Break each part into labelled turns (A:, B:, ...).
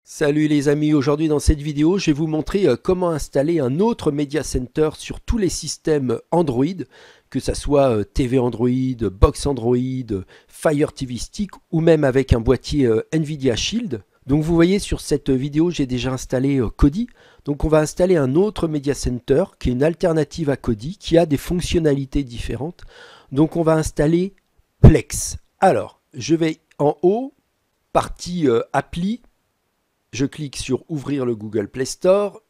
A: Salut les amis, aujourd'hui dans cette vidéo je vais vous montrer comment installer un autre Media Center sur tous les systèmes Android, que ça soit TV Android, Box Android, Fire TV Stick ou même avec un boîtier Nvidia Shield. Donc vous voyez sur cette vidéo j'ai déjà installé Kodi. Donc on va installer un autre Media Center qui est une alternative à Kodi qui a des fonctionnalités différentes. Donc on va installer Plex. Alors je vais en haut, partie appli. Je clique sur ouvrir le Google Play Store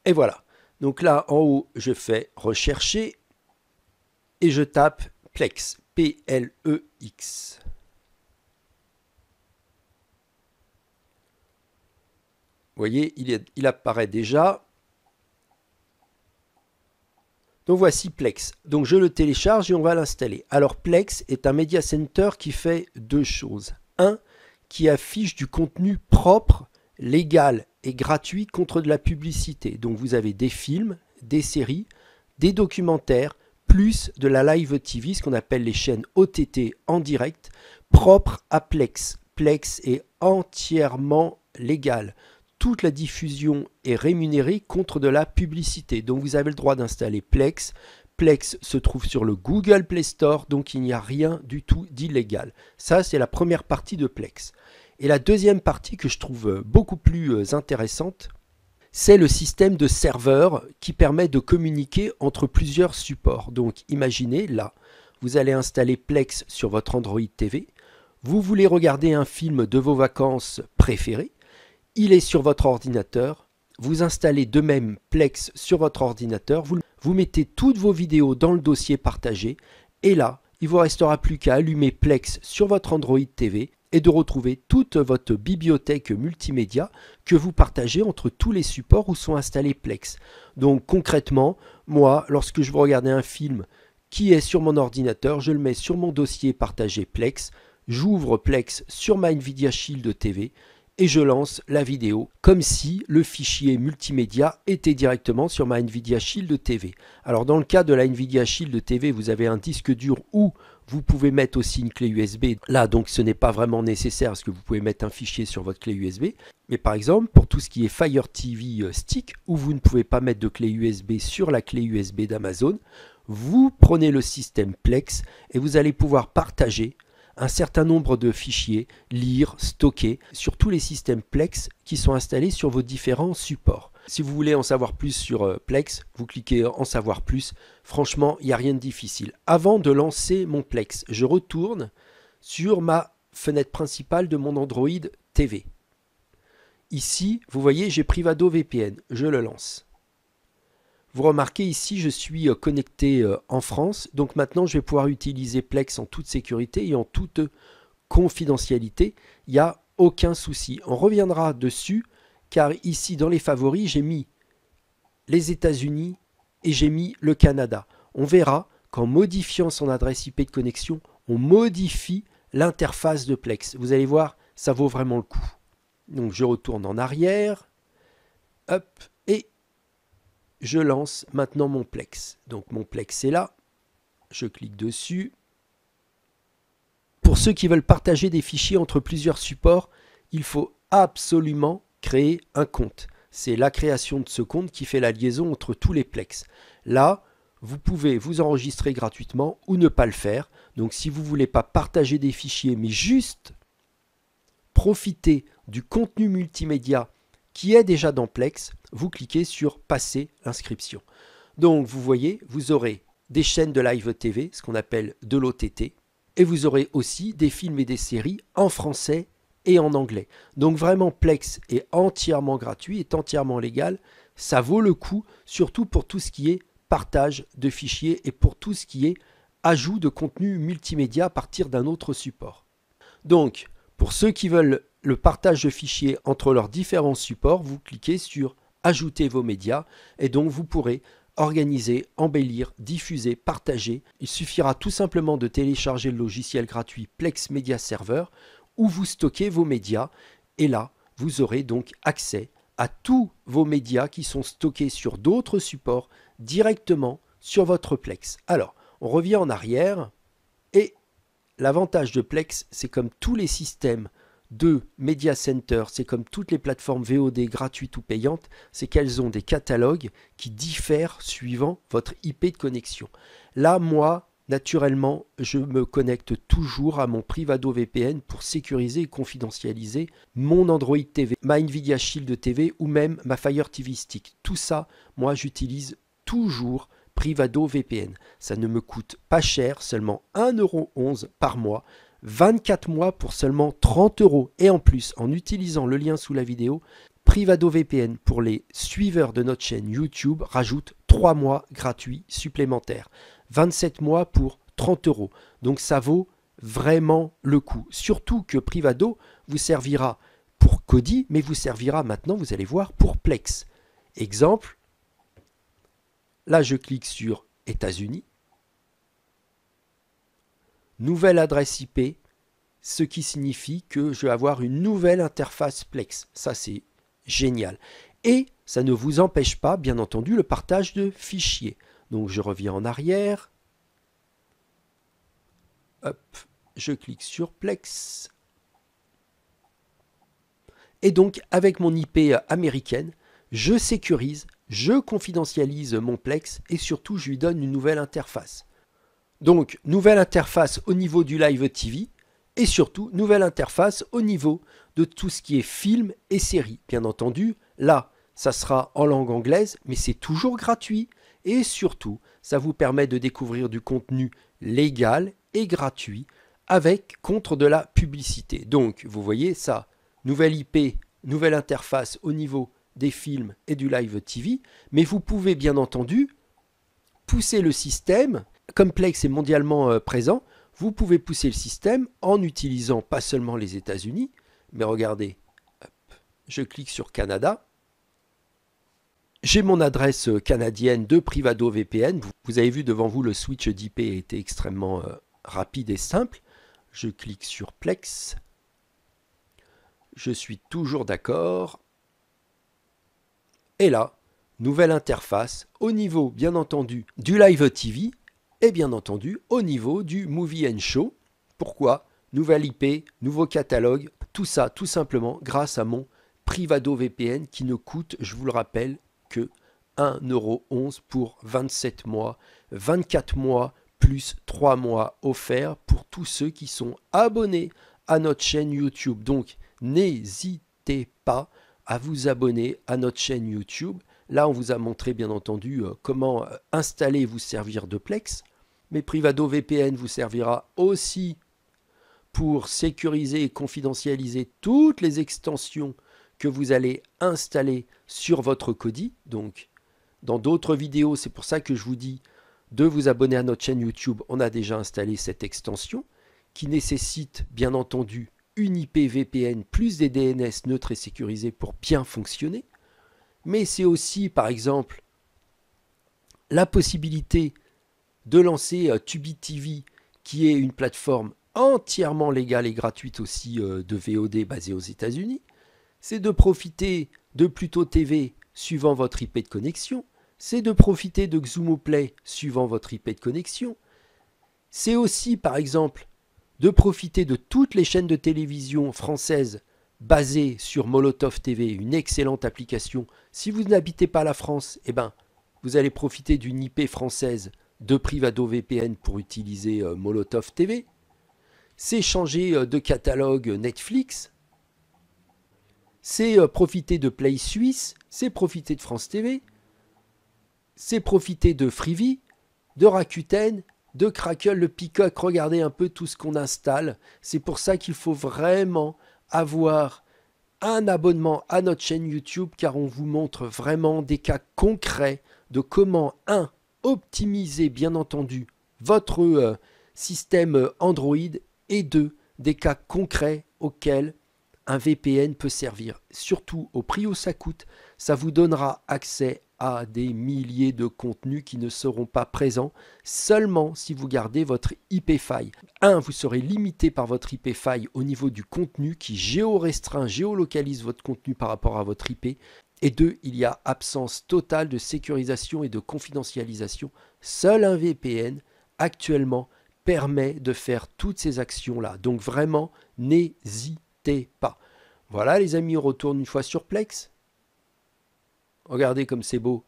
A: et voilà. Donc là en haut je fais rechercher et je tape Plex, P-L-E-X. Vous voyez, il apparaît déjà. Donc voici Plex. Donc je le télécharge et on va l'installer. Alors Plex est un Media Center qui fait deux choses. Un, qui affiche du contenu propre, légal et gratuit contre de la publicité. Donc vous avez des films, des séries, des documentaires, plus de la live TV, ce qu'on appelle les chaînes OTT en direct, propres à Plex. Plex est entièrement légal. Toute la diffusion est rémunérée contre de la publicité. Donc vous avez le droit d'installer Plex. Plex se trouve sur le Google Play Store, donc il n'y a rien du tout d'illégal. Ça, c'est la première partie de Plex. Et la deuxième partie que je trouve beaucoup plus intéressante, c'est le système de serveur qui permet de communiquer entre plusieurs supports. Donc imaginez, là, vous allez installer Plex sur votre Android TV. Vous voulez regarder un film de vos vacances préférées. Il est sur votre ordinateur. Vous installez de même Plex sur votre ordinateur. Vous mettez toutes vos vidéos dans le dossier partagé. Et là, il ne vous restera plus qu'à allumer Plex sur votre Android TV et de retrouver toute votre bibliothèque multimédia que vous partagez entre tous les supports où sont installés Plex. Donc concrètement, moi, lorsque je veux regarder un film qui est sur mon ordinateur, je le mets sur mon dossier partagé Plex, j'ouvre Plex sur ma Nvidia Shield TV et je lance la vidéo comme si le fichier multimédia était directement sur ma Nvidia Shield TV. Alors dans le cas de la Nvidia Shield TV, vous avez un disque dur où vous pouvez mettre aussi une clé USB. Là donc ce n'est pas vraiment nécessaire parce que vous pouvez mettre un fichier sur votre clé USB. Mais par exemple pour tout ce qui est Fire TV Stick où vous ne pouvez pas mettre de clé USB sur la clé USB d'Amazon, vous prenez le système Plex et vous allez pouvoir partager un certain nombre de fichiers, lire, stocker sur tous les systèmes Plex qui sont installés sur vos différents supports. Si vous voulez en savoir plus sur Plex, vous cliquez en savoir plus. Franchement, il n'y a rien de difficile. Avant de lancer mon Plex, je retourne sur ma fenêtre principale de mon Android TV. Ici, vous voyez, j'ai Privado VPN. Je le lance. Vous remarquez ici, je suis connecté en France. Donc maintenant, je vais pouvoir utiliser Plex en toute sécurité et en toute confidentialité. Il n'y a aucun souci. On reviendra dessus car ici, dans les favoris, j'ai mis les États-Unis et j'ai mis le Canada. On verra qu'en modifiant son adresse IP de connexion, on modifie l'interface de Plex. Vous allez voir, ça vaut vraiment le coup. Donc je retourne en arrière. Hop, et je lance maintenant mon Plex. Donc mon Plex est là. Je clique dessus. Pour ceux qui veulent partager des fichiers entre plusieurs supports, il faut absolument créer un compte. C'est la création de ce compte qui fait la liaison entre tous les Plex. Là, vous pouvez vous enregistrer gratuitement ou ne pas le faire. Donc si vous ne voulez pas partager des fichiers, mais juste profiter du contenu multimédia qui est déjà dans Plex, vous cliquez sur passer l'inscription. Donc vous voyez, vous aurez des chaînes de live TV, ce qu'on appelle de l'OTT, et vous aurez aussi des films et des séries en français et en anglais. Donc vraiment Plex est entièrement gratuit, est entièrement légal, ça vaut le coup, surtout pour tout ce qui est partage de fichiers et pour tout ce qui est ajout de contenu multimédia à partir d'un autre support. Donc pour ceux qui veulent le partage de fichiers entre leurs différents supports, vous cliquez sur ajouter vos médias et donc vous pourrez organiser, embellir, diffuser, partager. Il suffira tout simplement de télécharger le logiciel gratuit Plex Media Server où vous stockez vos médias et là vous aurez donc accès à tous vos médias qui sont stockés sur d'autres supports directement sur votre Plex. Alors on revient en arrière et l'avantage de Plex, c'est comme tous les systèmes de Media Center, c'est comme toutes les plateformes VOD gratuites ou payantes, c'est qu'elles ont des catalogues qui diffèrent suivant votre IP de connexion. Là, moi, naturellement, je me connecte toujours à mon Privado VPN pour sécuriser et confidentialiser mon Android TV, ma Nvidia Shield TV ou même ma Fire TV Stick. Tout ça, moi, j'utilise toujours Privado VPN. Ça ne me coûte pas cher, seulement 1,11 € par mois. 24 mois pour seulement 30 €. Et en plus, en utilisant le lien sous la vidéo, Privado VPN pour les suiveurs de notre chaîne YouTube rajoute 3 mois gratuits supplémentaires. 27 mois pour 30 €. Donc ça vaut vraiment le coup. Surtout que Privado vous servira pour Kodi, mais vous servira maintenant, vous allez voir, pour Plex. Exemple, là je clique sur États-Unis. Nouvelle adresse IP, ce qui signifie que je vais avoir une nouvelle interface Plex. Ça, c'est génial. Et ça ne vous empêche pas, bien entendu, le partage de fichiers. Donc, je reviens en arrière. Hop, je clique sur Plex. Et donc, avec mon IP américaine, je sécurise, je confidentialise mon Plex et surtout, je lui donne une nouvelle interface. Donc, nouvelle interface au niveau du Live TV et surtout, nouvelle interface au niveau de tout ce qui est film et séries. Bien entendu, là, ça sera en langue anglaise, mais c'est toujours gratuit. Et surtout, ça vous permet de découvrir du contenu légal et gratuit contre de la publicité. Donc, vous voyez ça, nouvelle IP, nouvelle interface au niveau des films et du Live TV. Mais vous pouvez bien entendu pousser le système. Comme Plex est mondialement présent, vous pouvez pousser le système en utilisant pas seulement les États-Unis, mais regardez, hop, je clique sur Canada. J'ai mon adresse canadienne de Privado VPN. Vous avez vu devant vous, le switch d'IP a été extrêmement rapide et simple. Je clique sur Plex. Je suis toujours d'accord. Et là, nouvelle interface au niveau, bien entendu, du Live TV. Et bien entendu, au niveau du Movie & Show. Pourquoi? Nouvelle IP, nouveau catalogue, tout ça tout simplement grâce à mon Privado VPN qui ne coûte, je vous le rappelle, que 1,11 € pour 27 mois, 24 mois plus 3 mois offerts pour tous ceux qui sont abonnés à notre chaîne YouTube. Donc, n'hésitez pas à vous abonner à notre chaîne YouTube. Là, on vous a montré, bien entendu, comment installer et vous servir de Plex. Mais Privado VPN vous servira aussi pour sécuriser et confidentialiser toutes les extensions que vous allez installer sur votre Kodi. Donc, dans d'autres vidéos, c'est pour ça que je vous dis de vous abonner à notre chaîne YouTube. On a déjà installé cette extension qui nécessite, bien entendu, une IP VPN plus des DNS neutres et sécurisés pour bien fonctionner. Mais c'est aussi, par exemple, la possibilité de lancer Tubi TV, qui est une plateforme entièrement légale et gratuite aussi de VOD basée aux États-Unis. C'est de profiter de Pluto TV suivant votre IP de connexion. C'est de profiter de Xumo Play suivant votre IP de connexion. C'est aussi, par exemple, de profiter de toutes les chaînes de télévision françaises basées sur Molotov TV, une excellente application. Si vous n'habitez pas la France, eh ben, vous allez profiter d'une IP française de Privado VPN pour utiliser Molotov TV. C'est changer de catalogue Netflix. C'est profiter de Play Suisse. C'est profiter de France TV. C'est profiter de Freevee, de Rakuten, de Crackle, le Peacock. Regardez un peu tout ce qu'on installe. C'est pour ça qu'il faut vraiment avoir un abonnement à notre chaîne YouTube, car on vous montre vraiment des cas concrets de comment, optimiser bien entendu votre système Android, et 2, des cas concrets auxquels un VPN peut servir. Surtout au prix où ça coûte, ça vous donnera accès à des milliers de contenus qui ne seront pas présents seulement si vous gardez votre IP file. Vous serez limité par votre IP file au niveau du contenu qui géorestreint, géolocalise votre contenu par rapport à votre IP. Et 2, il y a absence totale de sécurisation et de confidentialisation. Seul un VPN actuellement permet de faire toutes ces actions-là. Donc vraiment, n'hésitez sortez pas. Voilà les amis, on retourne une fois sur Plex. Regardez comme c'est beau.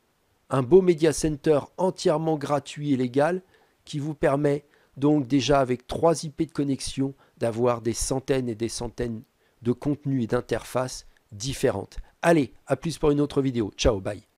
A: Un beau Media Center entièrement gratuit et légal qui vous permet donc déjà avec 3 IP de connexion d'avoir des centaines et des centaines de contenus et d'interfaces différentes. Allez, à plus pour une autre vidéo. Ciao, bye.